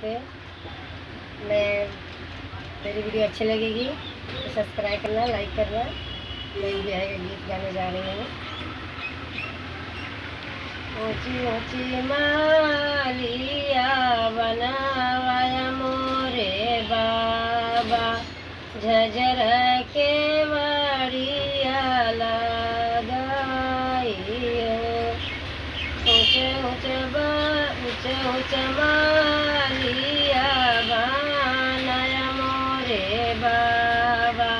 नमस्ते। मैं मेरी वीडियो अच्छी लगेगी तो सब्सक्राइब करना, लाइक करना। मैं बिहार का गीत गाने जा रही हूँ। ऊँची ऊँची मालिया बनावाया मोरे बाबा, झझर के वाड़िया लगाइयो। ऊँच मालिया बनाया मोरे बाबा,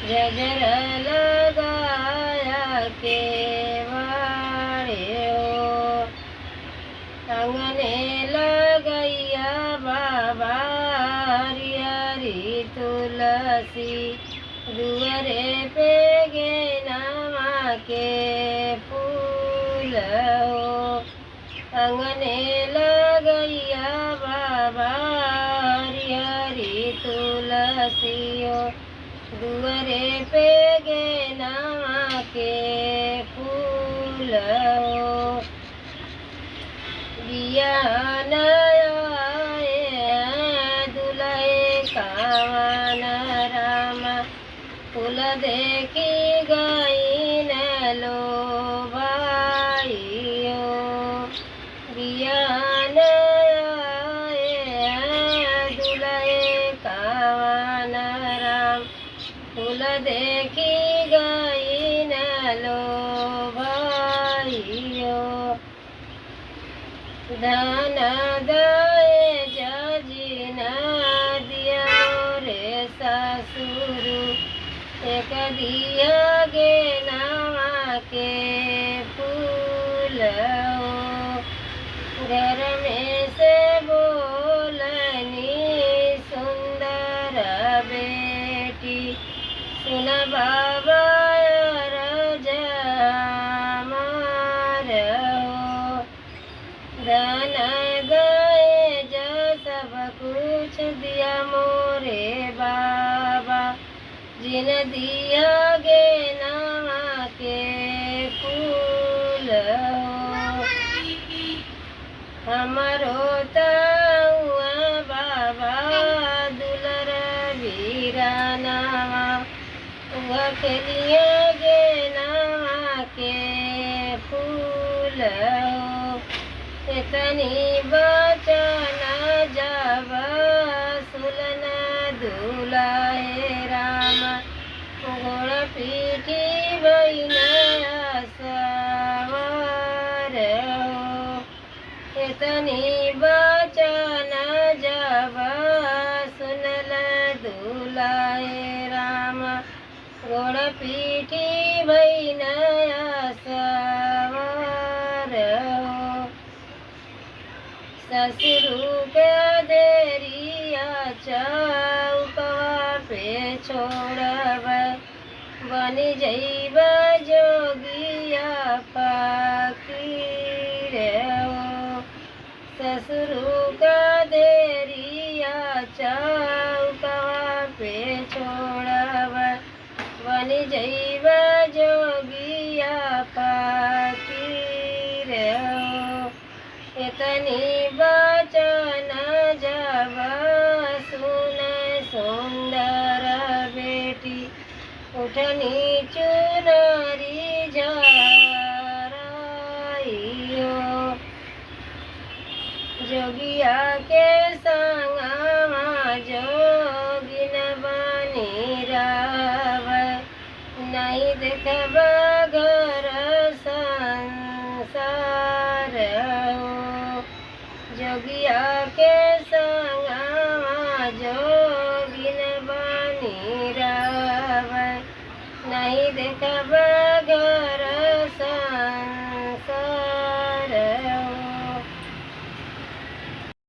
झझर लगाया के वाड़े हो। अंगने लगैया बाबा हरी हरी तुलसी, दुअरे पे गेना के फूल हो। अंगने लगैया बाबा हरी हरी तुलसी हो, दुअरे पे गेना के फूल हो। बियान दुल्हे कावन रामा, फूल देखी गई न लो भाइयो। बियान दुल्हे कावन राम, फूल देखी गई न लो भाइयो। धन दए जजिना दिया रे ससुरु, एक दिया गे नावा के फूल हो। घर में से बोलनी सुंदर बेटी, सुन बाबा धन गए जो सब कुछ दिया मोरे बाबा, जिन दिया गे नावा के फूल हो। हमारो तउआ बाबा दुलर वीरा नावा, वह के लिए गे नावा के फूल हो। इतनी बचन जब सुलन दुलाहे राम, घोड़ पीठी बहिन सवार हो। इतनी बचन जब सुनल दुलाहे राम, घोड़ पीठी बहिन सवार हो। ससुरु के देरिया चौकवा पे छोड़ब, बनी जइब जोगिया फकीर हो। ससुरु का देरिया चौकवा पे छोड़ब, बनी जइब जोगिया फकीर हो। इतनी बचन जब सुन सुंदर बेटी, उठनी चुनरी झराइयो। जोगिया के संगवा जोगिन बनी रहब, नहीं देखब घर संसार हो। जोगिया के संगवा जोगिन बनी रहब, नहीं देखब